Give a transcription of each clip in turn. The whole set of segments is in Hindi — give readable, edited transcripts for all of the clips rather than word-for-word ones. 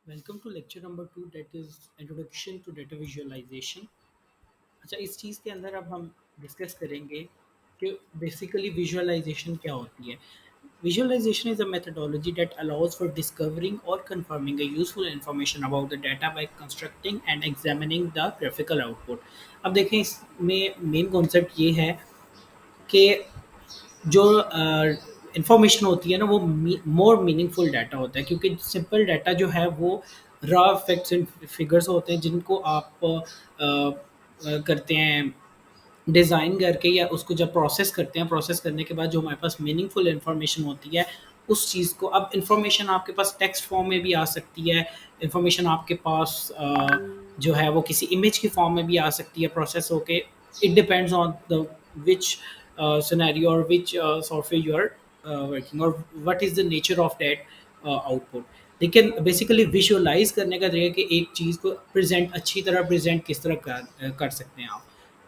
Welcome to lecture number 2 that is introduction to data visualisation. अच्छा, इस चीज़ के अंदर अब हम डिस्कस करेंगे कि बेसिकली विजुअलाइजेशन क्या होती है। Visualisation is a methodology that allows for discovering और confirming a useful information about the data by constructing and examining the graphical output. अब देखें, इसमें मेन कॉन्सेप्ट ये है कि जो इंफॉर्मेशन होती है ना वो मोर मीनिंगफुल डाटा होता है, क्योंकि सिंपल डाटा जो है वो रॉ फैक्ट्स एंड फिगर्स होते हैं जिनको आप करते हैं डिज़ाइन करके, या उसको जब प्रोसेस करते हैं, प्रोसेस करने के बाद जो हमारे पास मीनिंगफुल इन्फॉर्मेशन होती है उस चीज़ को, अब इन्फॉर्मेशन आपके पास टेक्स्ट फॉर्म में भी आ सकती है, इन्फॉर्मेशन आपके पास जो है वो किसी इमेज की फॉर्म में भी आ सकती है प्रोसेस होके। It depends on the which scenario or which software you are working, or what is the nature of that output। लेकिन बेसिकली विजुअलाइज करने का तरीका कि एक चीज़ को प्रेजेंट अच्छी तरह प्रेजेंट किस तरह कर सकते हैं आप।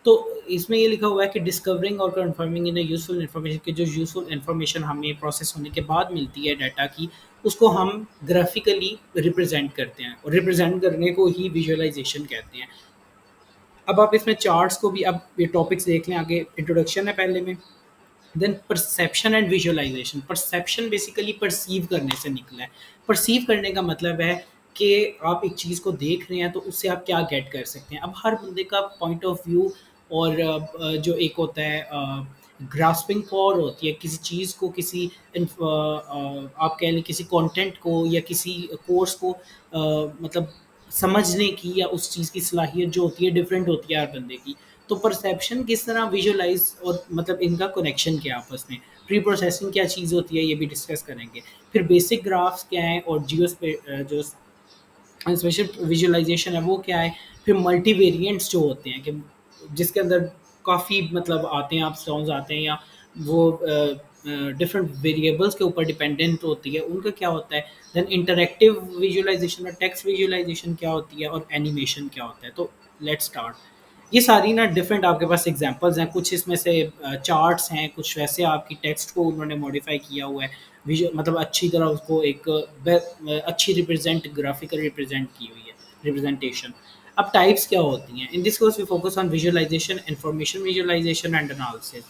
तो इसमें ये लिखा हुआ है कि डिस्कवरिंग और कंफर्मिंग इन यूजफुल इन्फॉर्मेशन, की जो यूजफुल इन्फॉर्मेशन हमें प्रोसेस होने के बाद मिलती है डाटा की, उसको हम ग्राफिकली रिप्रेजेंट करते हैं, और रिप्रेजेंट करने को ही विजुअलाइजेशन कहते हैं। अब आप इसमें चार्ट्स को भी, अब ये टॉपिक्स देख लें, आगे इंट्रोडक्शन है पहले में। Then perception and visualisation. Perception basically perceive करने से निकला है। परसीव करने का मतलब है कि आप एक चीज़ को देख रहे हैं तो उससे आप क्या गेट कर सकते हैं। अब हर बंदे का पॉइंट ऑफ व्यू और जो एक होता है ग्रास्पिंग पावर होती है किसी चीज़ को, किसी आप कह लें किसी कंटेंट को या किसी कोर्स को मतलब समझने की, या उस चीज़ की सलाहियत जो होती है डिफरेंट होती है हर बंदे की। तो परसेप्शन किस तरह विजुअलाइज, और मतलब इनका कनेक्शन क्या आपस में, प्री प्रोसेसिंग क्या चीज़ होती है ये भी डिस्कस करेंगे। फिर बेसिक ग्राफ्स क्या है, और जो स्पेशल विजुअलाइजेशन है वो क्या है। फिर मल्टी वेरिएंट्स जो होते हैं कि जिसके अंदर काफ़ी मतलब आते हैं, आप स्टोन्स आते हैं, या वो डिफरेंट वेरिएबल्स के ऊपर डिपेंडेंट होती है, उनका क्या होता है। देन इंटरैक्टिव विजुअलाइजेशन और टेक्स्ट विजुअलाइजेशन क्या होती है, और एनिमेशन क्या होता है। तो लेट्स स्टार्ट। ये सारी ना डिफरेंट आपके पास एग्जांपल्स हैं, कुछ इसमें से चार्ट्स हैं, कुछ वैसे आपकी टेक्स्ट को उन्होंने मॉडिफाई किया हुआ है, विजुअल मतलब अच्छी तरह उसको एक अच्छी रिप्रेजेंट ग्राफिकल रिप्रेजेंट की हुई है रिप्रेजेंटेशन। अब टाइप्स क्या होती हैं। In this course we focus on visualisation, information visualisation and analysis.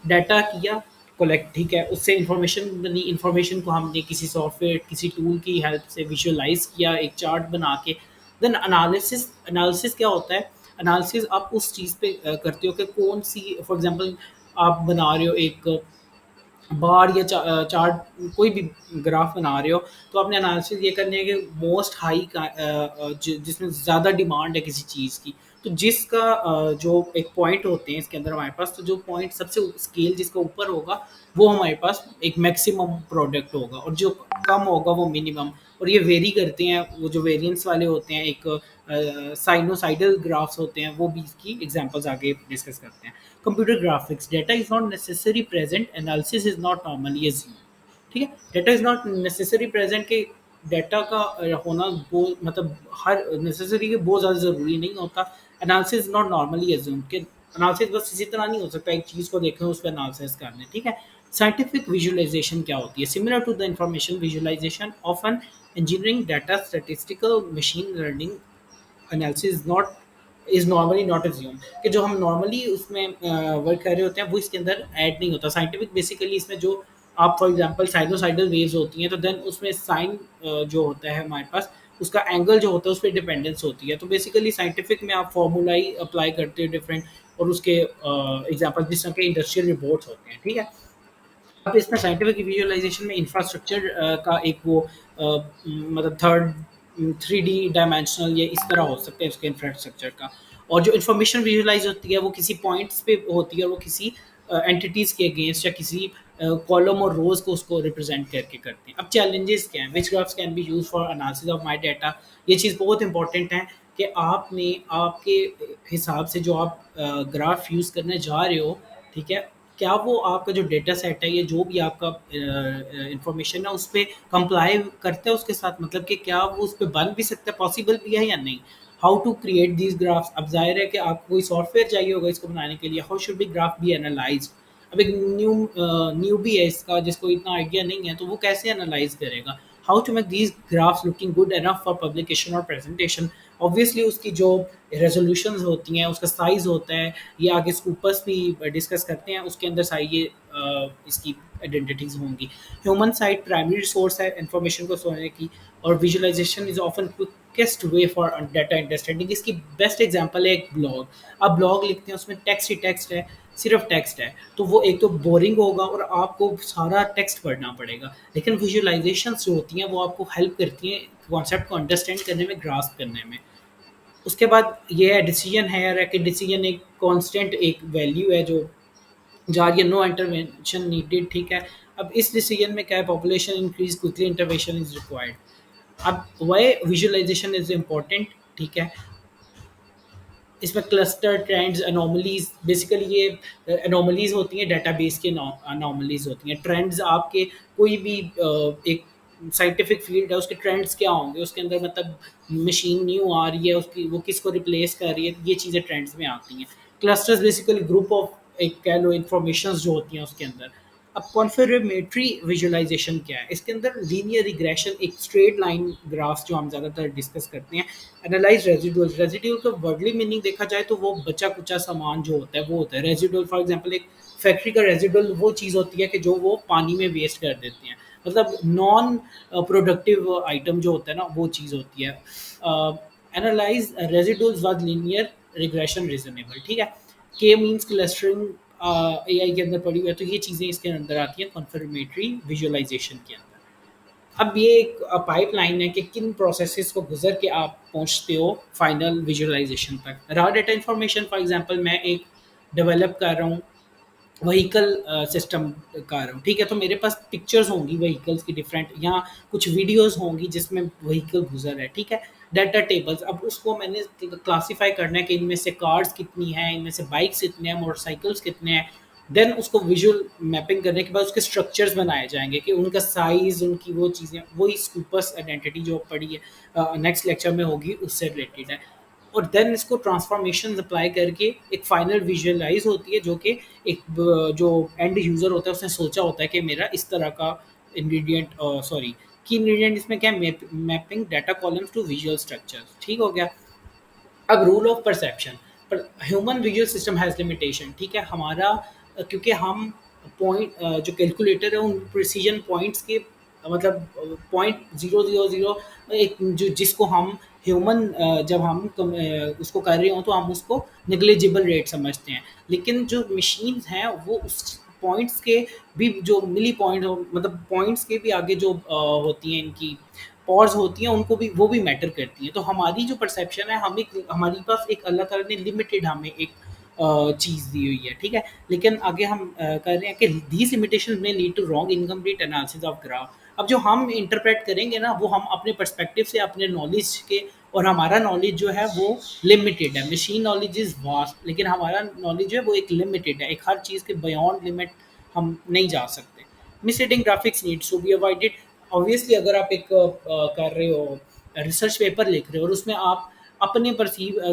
Data किया कलेक्ट, ठीक है, उससे इंफॉर्मेशन बनी, इंफॉर्मेशन को हमने किसी सॉफ्टवेयर किसी टूल की हेल्प से विजुअलाइज किया एक चार्ट बना के। Then analysis. एनालिसिस क्या होता है। एनालिसिस आप उस चीज़ पे करते हो कि कौन सी, फॉर एग्जांपल आप बना रहे हो एक बार या चार्ट, कोई भी ग्राफ बना रहे हो, तो आपने एनालिसिस ये करनी है कि मोस्ट हाई का जिसमें ज़्यादा डिमांड है किसी चीज़ की, तो जिसका जो एक पॉइंट होते हैं इसके अंदर हमारे पास, तो जो पॉइंट सबसे स्केल जिसका ऊपर होगा वो हमारे पास एक मैक्सिमम प्रोडक्ट होगा, और जो कम होगा वो मिनिमम। और ये वेरी करते हैं, वो जो वेरिएंस वाले होते हैं, एक साइनोसाइडल ग्राफ्स होते हैं, वो भी इसकी एग्जांपल्स आगे डिस्कस करते हैं। Computer graphics. Data is not necessary present, analysis is not normally assume. ठीक है, data is not necessary present के डाटा का होना बहुत मतलब हर नेसेसरी के बहुत ज़्यादा ज़रूरी नहीं होता। एनालिसिस नॉट नॉर्मली एज्यूम के एनालिसिस बस इसी तरह नहीं हो सकता, एक चीज़ को देखें उस पर एनालिसिस करने। ठीक है। साइंटिफिक विजुअलाइजेशन क्या होती है। Similar to the information visualisation of an engineering data statistical machine learning analysis not is normally not assume, कि जो हम नॉर्मली उसमें वर्क कर रहे होते हैं वो इसके अंदर ऐड नहीं होता। साइंटिफिक बेसिकली इसमें जो आप फॉर एग्जांपल साइनोसाइडल वेव्स होती हैं, तो देन उसमें साइन जो होता है हमारे पास, उसका एंगल जो होता है उस पर डिपेंडेंस होती है। तो बेसिकली साइंटिफिक में आप फार्मूला ही अप्लाई करते हो डिफरेंट, और उसके एग्जांपल जिस तरह के इंडस्ट्रियल रिपोर्ट्स होते हैं। ठीक है। अब इसमें साइंटिफिक विजुअलाइजेशन में इंफ्रास्ट्रक्चर का एक वो मतलब थ्री डी डायमेंशनल, ये इस तरह हो सकता है उसके इंफ्रास्ट्रक्चर का। और जो इन्फॉर्मेशन विजुअलाइज होती है वो किसी पॉइंट्स पे होती है, और वो किसी एंटिटीज़ के अगेंस्ट या किसी कॉलम और रोज को उसको रिप्रेजेंट करके करते हैं। अब चैलेंजेस क्या हैं। Which graphs can be use for analysis of my data. ये चीज़ बहुत इंपॉर्टेंट है कि आपने आपके हिसाब से जो आप ग्राफ यूज़ करने जा रहे हो, ठीक है, क्या वो आपका जो डेटा सेट है, ये जो भी आपका इंफॉर्मेशन है उस पर कंप्लाई करता है उसके साथ, मतलब कि क्या वो उस पर बन भी सकता है, पॉसिबल भी है या नहीं। How to create these graphs. अब जाहिर है कि आपको कोई सॉफ्टवेयर चाहिए होगा इसको बनाने के लिए। How should be graph be analyse. अब एक न्यू भी है इसका, जिसको इतना आइडिया नहीं है, तो वो कैसे एनालाइज करेगा। How to make these graphs looking good enough for publication और प्रेजेंटेशन। ऑब्वियसली उसकी जो रेजोल्यूशंस होती हैं, उसका साइज़ होता है, ये आगे स्कूपर्स भी डिस्कस करते हैं, उसके अंदर सारी ये इसकी आइडेंटिटीज़ होंगी। ह्यूमन साइड प्राइमरी रिसोर्स है इन्फॉर्मेशन को सोचने की, और visualisation is often quickest way for data understanding. इसकी बेस्ट एग्जांपल है एक ब्लॉग। आप ब्लॉग लिखते हैं, उसमें टेक्स्ट ही टेक्स्ट है, सिर्फ टेक्स्ट है, तो वो एक तो बोरिंग होगा और आपको सारा टेक्स्ट पढ़ना पड़ेगा। लेकिन विजुअलाइजेशन जो होती हैं वो आपको हेल्प करती हैं कॉन्सेप्ट को अंडरस्टैंड करने में, ग्रास्प करने में। उसके बाद ये है डिसीजन है कि डिसीजन एक कांस्टेंट एक वैल्यू है जो जा रही है, नो इंटरवेंशन नीडेड, ठीक है। अब इस डिसीजन में क्या है, population increase quickly, intervention is required. अब वाई विजुअलाइजेशन इज इम्पोर्टेंट, ठीक है। इसमें क्लस्टर ट्रेंड्स अनोमलीज, बेसिकली ये अनोमलीज होती हैं, डाटाबेस के अनोमलीज होती हैं। ट्रेंड्स आपके कोई भी एक साइंटिफिक फील्ड है, उसके ट्रेंड्स क्या होंगे, उसके अंदर मतलब मशीन न्यू आ रही है, उसकी वो किसको रिप्लेस कर रही है, ये चीज़ें ट्रेंड्स में आती हैं। क्लस्टर्स बेसिकली ग्रुप ऑफ एक कह लो इन्फॉर्मेशन जो होती हैं उसके अंदर। अब कॉन्फिगरेटरी विजुअलाइजेशन क्या है, इसके अंदर लीनियर रिग्रेशन, एक स्ट्रेट लाइन ग्राफ जो हम ज़्यादातर डिस्कस करते हैं। एनालाइज रेजिडुअल, रेजिडुअल का वर्डली मीनिंग देखा जाए तो वो बचा कुचा सामान जो होता है वो होता है रेजिडुअल। फॉर एग्जांपल एक फैक्ट्री का रेजिडुअल वो चीज़ होती है कि जो वो पानी में वेस्ट कर देते हैं, मतलब नॉन प्रोडक्टिव आइटम जो होता है ना, वो चीज़ होती है। Analyse residuals was linear regression reasonable, ठीक है। के मीन्स क्लस्टरिंग, एआई के अंदर पड़ी हुई है, तो ये चीज़ें इसके अंदर आती हैं कॉन्फर्मेटरी विजुअलाइजेशन के अंदर। अब ये एक पाइपलाइन है कि किन प्रोसेसेस को गुजर के आप पहुंचते हो फाइनल विजुअलाइजेशन तक। Raw data information, for example मैं एक डेवलप कर रहा हूँ व्हीकल सिस्टम कर रहा हूँ, ठीक है, तो मेरे पास पिक्चर्स होंगी व्हीकल्स की डिफरेंट, यहाँ कुछ वीडियोस होंगी जिसमें व्हीकल गुजर है, ठीक है। डाटा टेबल्स, अब उसको मैंने क्लासीफाई करना है कि इनमें से कार्स कितनी हैं, इनमें से बाइक्स कितने हैं, मोटरसाइकिल्स कितने हैं। देन उसको विजुअल मैपिंग करने के बाद उसके स्ट्रक्चर्स बनाए जाएंगे कि उनका साइज़, उनकी वो चीज़ें, वही स्कूपर्स आइडेंटिटी जो पढ़ी है नेक्स्ट लेक्चर में होगी उससे रिलेटेड है। और देन इसको ट्रांसफॉर्मेशन अप्लाई करके एक फाइनल विजुअलाइज होती है जो कि एक जो एंड यूज़र होता है उसने सोचा होता है कि मेरा इस तरह का इंग्रेडिएंट, सॉरी, की इंग्रेडिएंट इसमें क्या है, mapping data columns to visual structures, ठीक हो गया। अब रूल ऑफ परसेप्शन, पर human visual system has limitation, ठीक है। हमारा क्योंकि हम पॉइंट जो कैलकुलेटर है उन प्रिसीजन पॉइंट्स के मतलब पॉइंट ज़ीरो ज़ीरो ज़ीरो एक जो जिसको हम ह्यूमन जब हम उसको कर रहे हो तो हम उसको नेग्लिजिबल रेट समझते हैं, लेकिन जो मशीन्स हैं वो उस पॉइंट्स के भी जो मिली पॉइंट मतलब पॉइंट्स के भी आगे जो होती हैं इनकी पॉज होती हैं, उनको भी वो भी मैटर करती हैं। तो हमारी जो परसेप्शन है, हम एक हमारे पास एक अल्लाह ताला ने लिमिटेड हमें एक चीज़ दी हुई है, ठीक है। लेकिन आगे हम कर रहे हैं कि these limitation may lead to wrong incomplete analysis of graph. अब जो हम इंटरप्रेट करेंगे ना वो हम अपने पर्सपेक्टिव से, अपने नॉलेज के, और हमारा नॉलेज जो है वो लिमिटेड है। मशीन नॉलेज इज़ वास्ट, लेकिन हमारा नॉलेज जो है वो एक लिमिटेड है, एक हर चीज़ के बियॉन्ड लिमिट हम नहीं जा सकते। Misleading graphics needs to be avoided. Obviously अगर आप एक कर रहे हो रिसर्च पेपर लिख रहे हो और उसमें आप अपने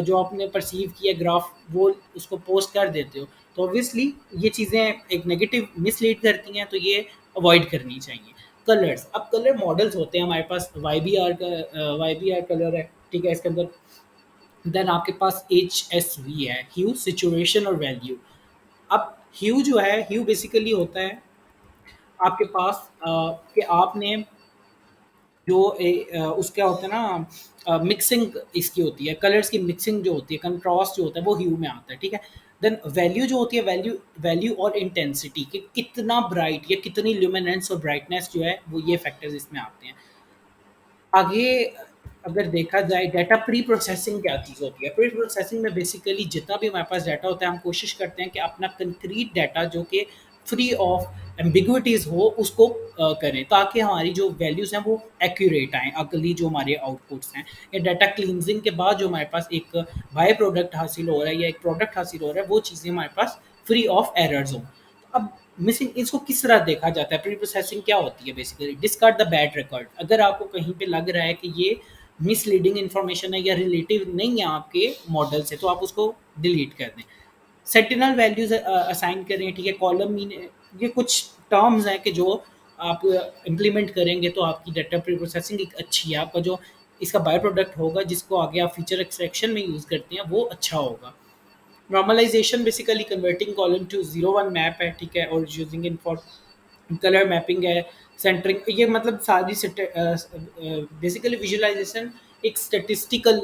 जो आपने परसीव किया ग्राफ वो उसको पोस्ट कर देते हो, तो ऑब्वियसली ये चीज़ें एक नेगेटिव मिसलीड करती हैं, तो ये अवॉइड करनी चाहिए। कलर्स, अब कलर मॉडल्स होते हैं हमारे पास, वाई बी आर कलर है, ठीक है, इसके अंदर। देन आपके पास HSV है, ह्यू, सिचुएशन और वैल्यू। अब ह्यू जो है, ह्यू बेसिकली होता है आपके पास कि आपने जो उसका होता है ना मिक्सिंग इसकी होती है, कलर्स की मिक्सिंग जो होती है, कंट्रास्ट जो होता है वो ह्यू में आता है, ठीक है। देन वैल्यू जो होती है, वैल्यू वैल्यू और इंटेंसिटी, कि कितना ब्राइट या कितनी ल्यूमिनेंस और ब्राइटनेस जो है वो ये फैक्टर्स इसमें आते हैं। आगे अगर देखा जाए डाटा प्री प्रोसेसिंग क्या चीज़ होती है, प्री प्रोसेसिंग में बेसिकली जितना भी हमारे पास डाटा होता है हम कोशिश करते हैं कि अपना कंक्रीट डाटा जो कि फ्री ऑफ एम्बिग्विटीज़ हो उसको करें, ताकि हमारी जो वैल्यूज़ हैं वो एक्यूरेट आएँ, अगली जो हमारे आउटपुट्स हैं। या डाटा क्लींजिंग के बाद जो हमारे पास एक बाय प्रोडक्ट हासिल हो रहा है या एक प्रोडक्ट हासिल हो रहा है, वो चीज़ें हमारे पास फ्री ऑफ एरर्स हों। अब मिसिंग इसको किस तरह देखा जाता है, प्री प्रोसेसिंग क्या होती है, basically discard the bad record. अगर आपको कहीं पे लग रहा है कि ये मिसलीडिंग इन्फॉर्मेशन है या रिलेटिव नहीं है आपके मॉडल से, तो आप उसको डिलीट कर दें। सेंटिनल वैल्यूज असाइन करें, ठीक है। कॉलम मीन, ये कुछ टर्म्स हैं कि जो आप इम्प्लीमेंट करेंगे तो आपकी डाटा प्री प्रोसेसिंग एक अच्छी है, आपका जो इसका बाय प्रोडक्ट होगा जिसको आगे आप फीचर एक्सट्रैक्शन में यूज़ करते हैं वो अच्छा होगा। Normalisation basically converting column to zero one map है, ठीक है, और using in for colour mapping है, सेंटरिंग, ये मतलब सारी बेसिकली विजुअलाइजेशन एक स्टेटिस्टिकल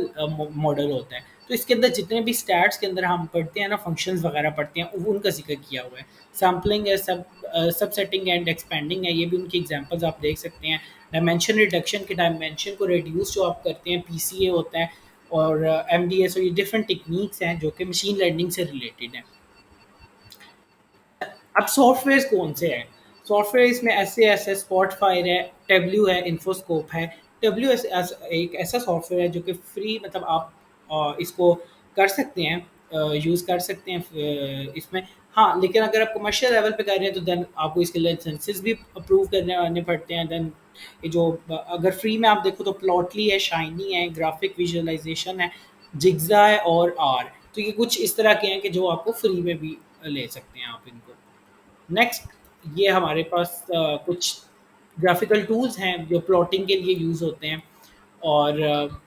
मॉडल होता है। तो इसके अंदर जितने भी स्टैट्स के अंदर हम पढ़ते हैं ना, फंक्शंस वगैरह पढ़ते हैं, उनका जिक्र किया हुआ है। सैम्पलिंग है, सब सेटिंग एंड एक्सपेंडिंग है, ये भी उनकी एग्जांपल्स आप देख सकते हैं। डायमेंशन रिडक्शन के डायमेंशन को रिड्यूस जो आप करते हैं, पीसीए होता है, और एमडीएस, और ये डिफरेंट टेक्निक्स हैं जो कि मशीन लर्निंग से रिलेटेड हैं। अब सॉफ्टवेयर कौन से हैं? सॉफ्टवेयर इसमें ऐसे ऐसे स्पॉटफायर है, टेब्ल्यू है, इन्फोस्कोप है। टेब्ल्यू एक ऐसा सॉफ्टवेयर है जो कि फ्री, मतलब आप इसको कर सकते हैं, यूज़ कर सकते हैं इसमें। हाँ, लेकिन अगर आप कमर्शियल लेवल पे कर रहे हैं तो देन आपको इसके लाइसेंसेस भी अप्रूव करने आने पड़ते हैं। देन ये जो अगर फ्री में आप देखो तो प्लॉटली है, शाइनी है, ग्राफिक विजुअलाइजेशन है, जिग्जा है, और आर। तो ये कुछ इस तरह के हैं कि जो आपको फ्री में भी ले सकते हैं आप इनको। नेक्स्ट, ये हमारे पास कुछ ग्राफिकल टूल्स हैं जो प्लॉटिंग के लिए यूज़ होते हैं। और